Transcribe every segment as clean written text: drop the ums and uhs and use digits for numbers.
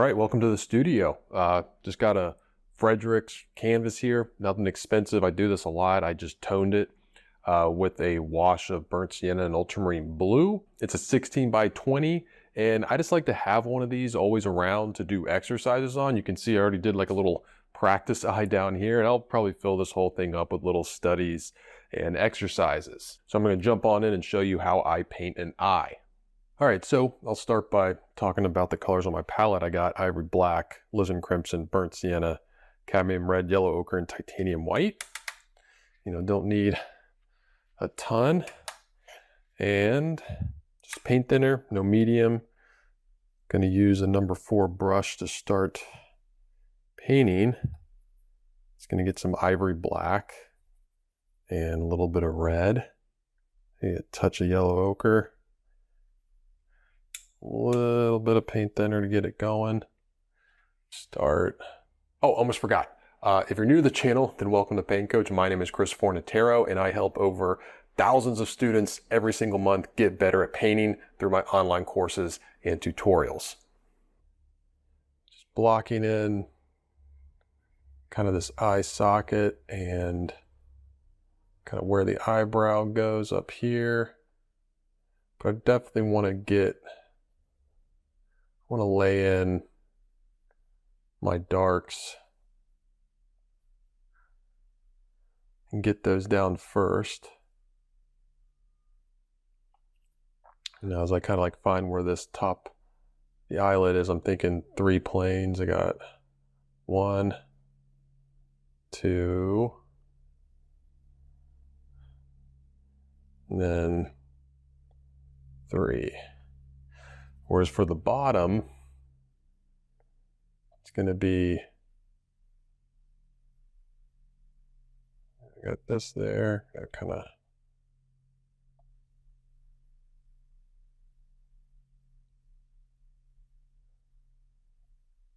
right, welcome to the studio. Just got a Frederick's canvas here, nothing expensive. I do this a lot. I just toned it with a wash of burnt sienna and ultramarine blue. It's a 16 by 20, and I just like to have one of these always around to do exercises on. You can see I already did like a little practice eye down here, and I'll probably fill this whole thing up with little studies and exercises. So I'm going to jump on in and show you how I paint an eye. All right, so I'll start by talking about the colors on my palette. I got ivory black, alizarin crimson, burnt sienna, cadmium red, yellow ochre, and titanium white. You know, don't need a ton. And just paint thinner, no medium. Gonna use a number 4 brush to start painting. It's gonna get some ivory black and a little bit of red. Maybe a touch of yellow ochre. A little bit of paint thinner to get it going. Start. Oh, almost forgot. If you're new to the channel, then welcome to Paint Coach. My name is Chris Fornatero, and I help over thousands of students every single month get better at painting through my online courses and tutorials. Just blocking in kind of this eye socket and kind of where the eyebrow goes up here. But I definitely want to lay in my darks and get those down first. And now as I kind of like find where this top, the eyelid is, I'm thinking 3 planes. I got 1, 2, and then 3. Whereas for the bottom, it's going to be, I got this there, got kind of,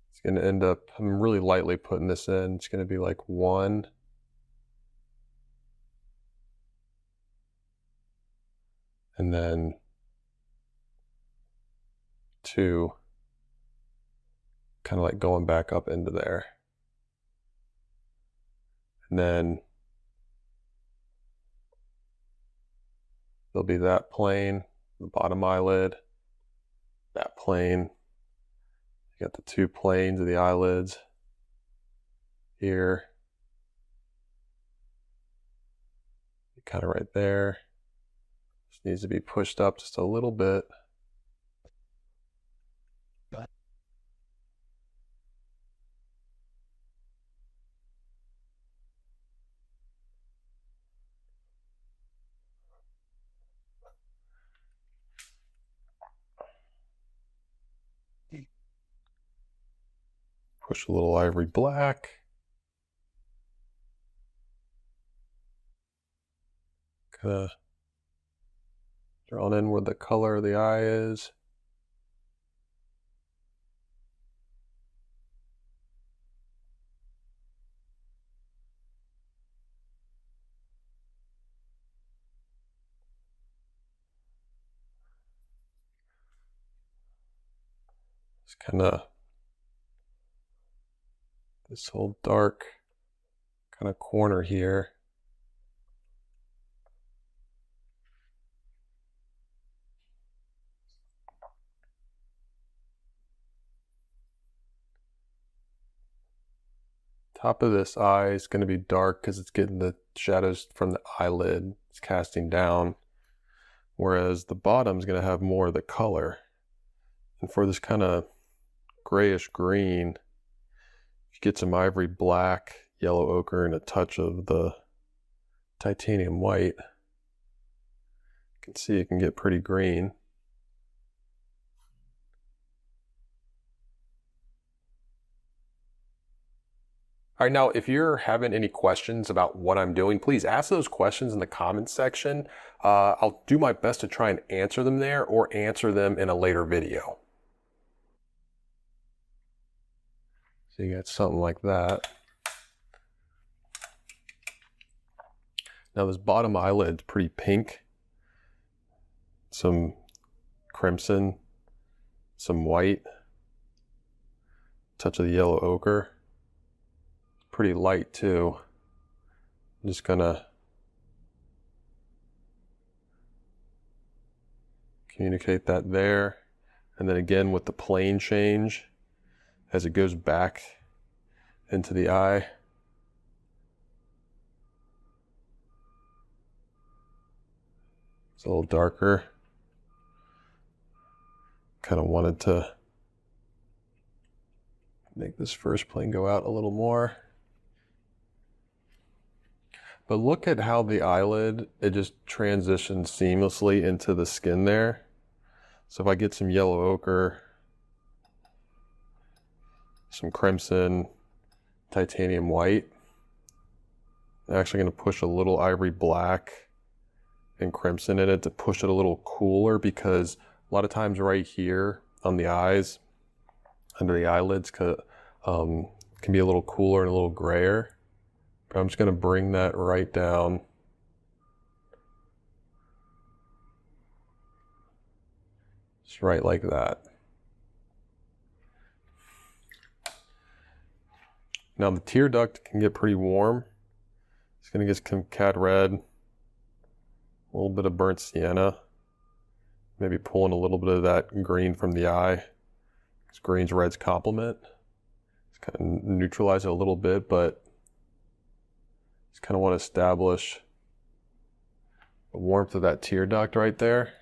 it's going to end up, I'm really lightly putting this in, it's going to be like 1, and then 2, kind of like going back up into there. And then there'll be that plane, the bottom eyelid, that plane. You got the 2 planes of the eyelids here. Kind of right there. Just needs to be pushed up just a little bit. Push a little ivory black. Kind of drawn in where the color of the eye is. Just kind of this whole dark kind of corner here. Top of this eye is going to be dark because it's getting the shadows from the eyelid. It's casting down. Whereas the bottom is going to have more of the color. And for this kind of grayish green, you get some ivory black, yellow ochre, and a touch of the titanium white. You can see it can get pretty green. All right, now if you're having any questions about what I'm doing, please ask those questions in the comments section. I'll do my best to try and answer them there or answer them in a later video. So you got something like that. Now this bottom eyelid's pretty pink. Some crimson, some white. touch of the yellow ochre. Pretty light too. I'm just gonna communicate that there. And then again with the plane change as it goes back into the eye. It's a little darker. Kind of wanted to make this first plane go out a little more. But look at how the eyelid, it just transitions seamlessly into the skin there. So if I get some yellow ochre, some crimson, titanium white, I'm actually going to push a little ivory black and crimson in it to push it a little cooler, because a lot of times right here on the eyes, under the eyelids, can be a little cooler and a little grayer. But I'm just going to bring that right down. Just right like that. Now the tear duct can get pretty warm. It's going to get some cad red, a little bit of burnt sienna, maybe pulling a little bit of that green from the eye, because green's red's complement. Just kind of neutralize it a little bit, but just kind of want to establish the warmth of that tear duct right there.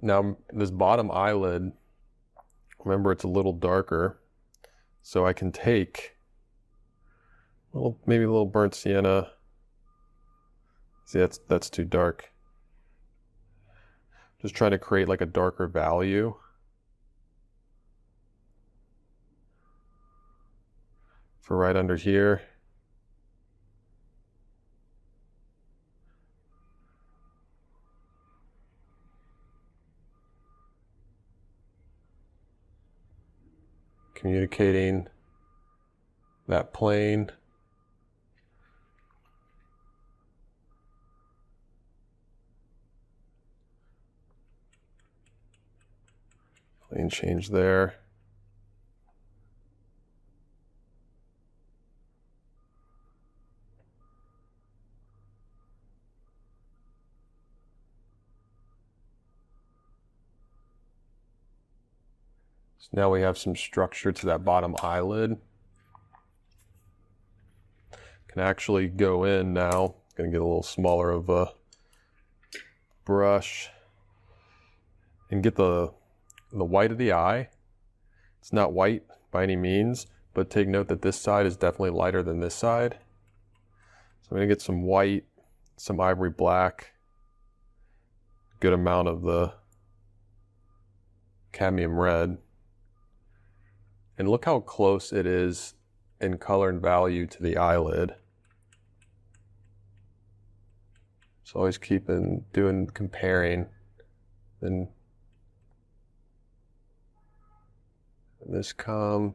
Now this bottom eyelid, remember it's a little darker, so I can take maybe a little burnt sienna. See, that's too dark. Just trying to create like a darker value. For right under here. Communicating that plane. Plane change there. So now we have some structure to that bottom eyelid. Can actually go in now. Gonna get a little smaller of a brush and get the white of the eye. It's not white by any means, but take note that this side is definitely lighter than this side. So I'm gonna get some white, some ivory black, good amount of the cadmium red. And look how close it is in color and value to the eyelid. So always comparing. Then this come.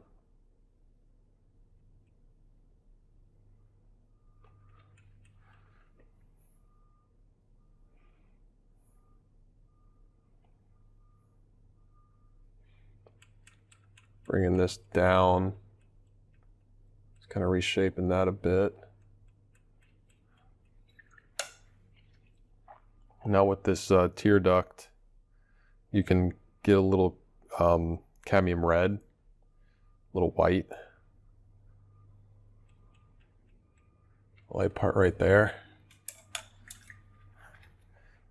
Bringing this down. Just kind of reshaping that a bit. Now with this tear duct, you can get a little cadmium red, a little white. Light part right there.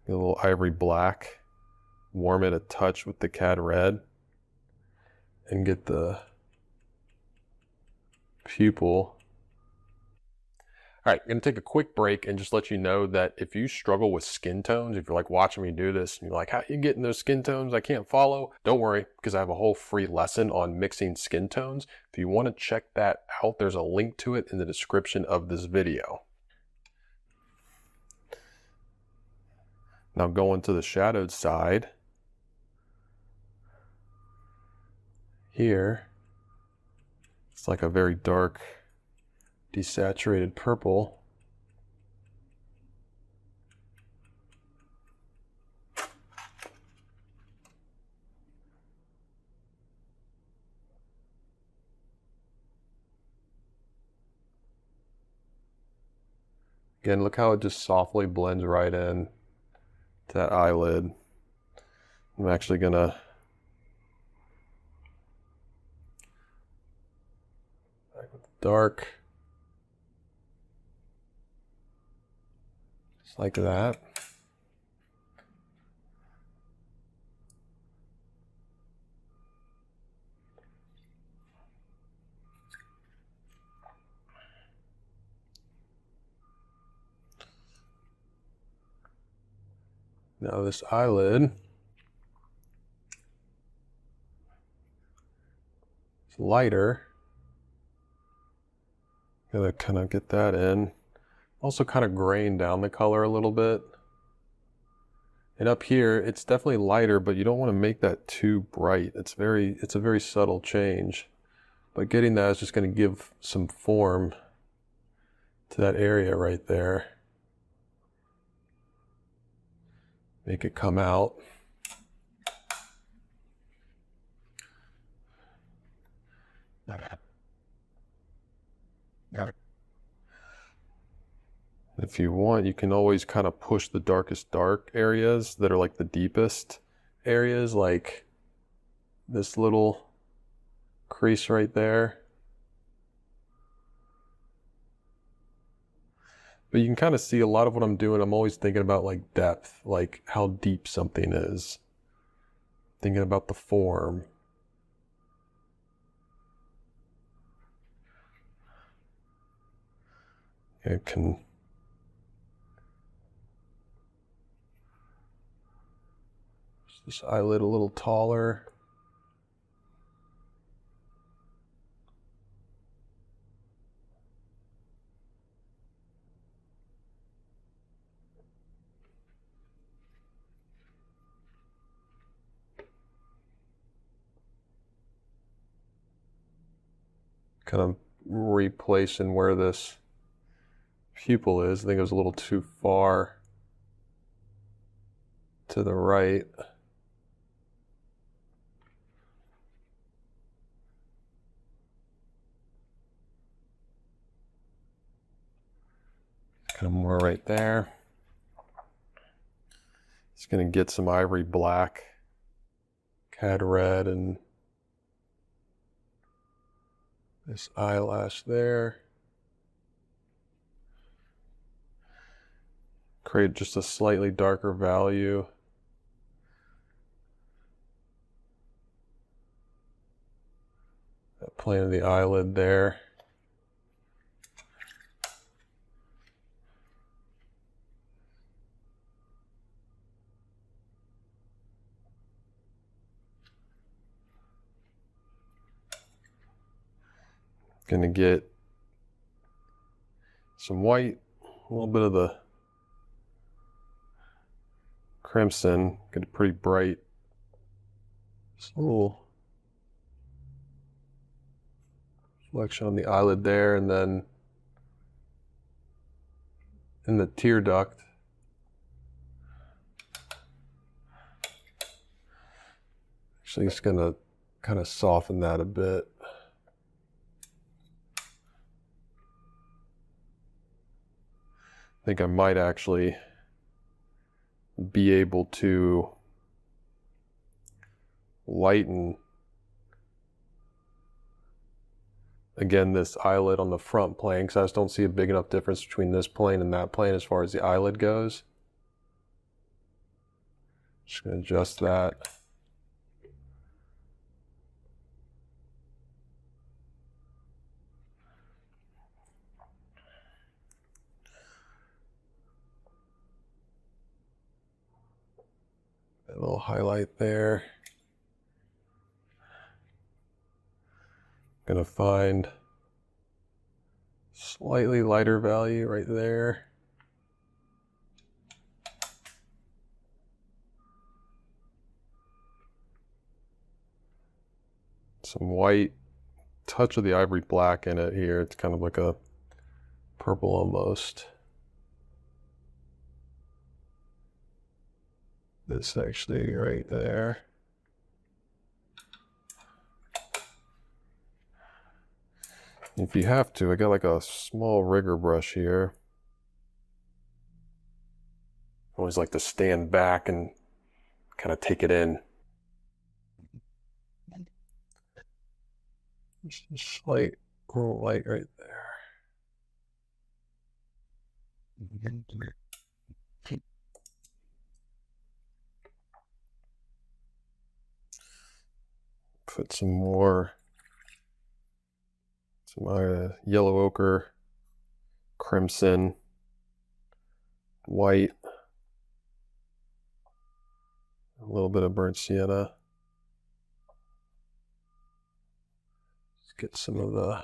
Get a little ivory black. Warm it a touch with the cad red. And get the pupil. All right, I'm gonna take a quick break and just let you know that if you struggle with skin tones, if you're like watching me do this and you're like, how are you getting those skin tones? I can't follow. Don't worry, because I have a whole free lesson on mixing skin tones. If you want to check that out, there's a link to it in the description of this video. Now going to the shadowed side. Here, it's like a very dark, desaturated purple. Again, look how it just softly blends right in to that eyelid. I'm actually gonna back with the dark, just like that. Now this eyelid is lighter. Gotta kind of get that in. Also kind of graying down the color a little bit. And up here, it's definitely lighter, but you don't want to make that too bright. It's a very subtle change. But getting that is just going to give some form to that area right there. Make it come out. If you want, you can always kind of push the darkest dark areas that are like the deepest areas, like this little crease right there. But you can kind of see a lot of what I'm doing. I'm always thinking about like depth, like how deep something is. Thinking about the form. It can this eyelid a little taller. Kind of replacing where this pupil is. I think it was a little too far to the right. Kind of more right there. Just gonna get some ivory black, cad red, and this eyelash there. Create just a slightly darker value. That plane of the eyelid there. Gonna get some white, a little bit of the crimson, get a pretty bright, just a little reflection on the eyelid there, and then in the tear duct. Actually, it's gonna kind of soften that a bit. I think I might actually be able to lighten again this eyelid on the front plane, because I just don't see a big enough difference between this plane and that plane as far as the eyelid goes. Just gonna adjust that. A little highlight there. Gonna find slightly lighter value right there. Some white, touch of the ivory black in it here. It's kind of like a purple almost. This actually right there. If you have to, I got like a small rigger brush here. I always like to stand back and kind of take it in. Just a slight little light right there. Put some more, some yellow ochre, crimson, white, a little bit of burnt sienna. Let's get some of the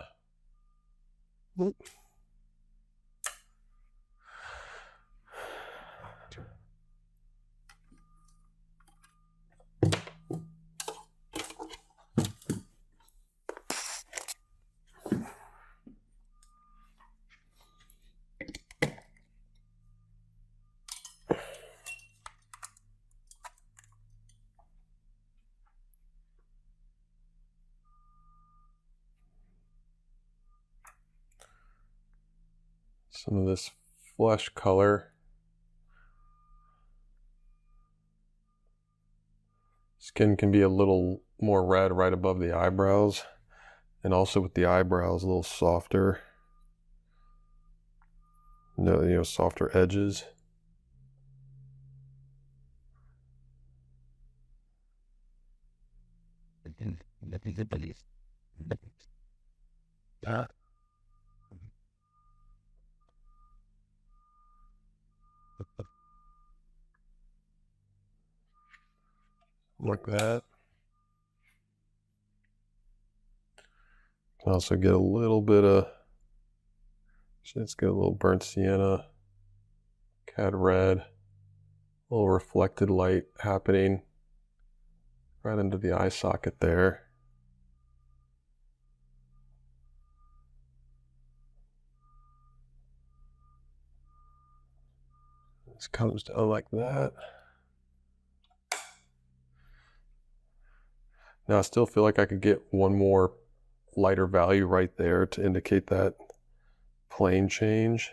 some of this flesh color. Skin can be a little more red right above the eyebrows, and also with the eyebrows a little softer. No, softer edges. Like that. Also get a little bit of, let's get a little burnt sienna, cad red, a little reflected light happening right into the eye socket there. This comes down like that. Now I still feel like I could get one more lighter value right there to indicate that plane change.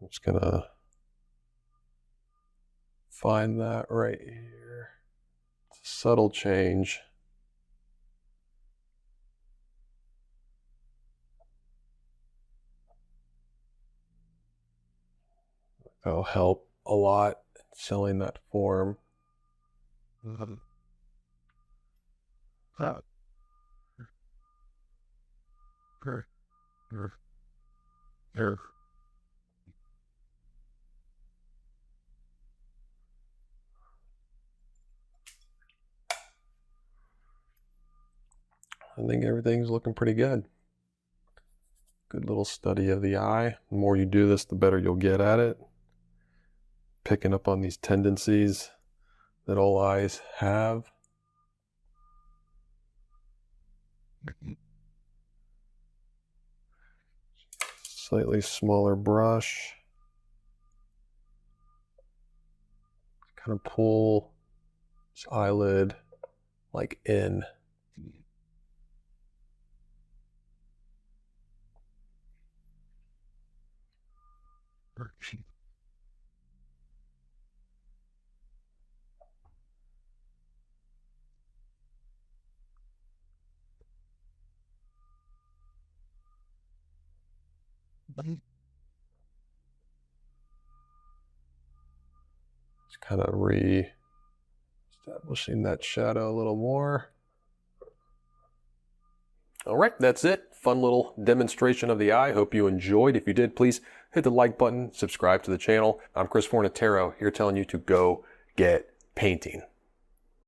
I'm just gonna find that right here. It's a subtle change. That'll help a lot in selling that form. I think everything's looking pretty good. Good little study of the eye. The more you do this, the better you'll get at it. Picking up on these tendencies that all eyes have. Slightly smaller brush. Kind of pull this eyelid like in. Just kind of re-establishing that shadow a little more. All right, that's it. Fun little demonstration of the eye. Hope you enjoyed. If you did, please hit the like button, subscribe to the channel. I'm Chris Fornatero here telling you to go get painting.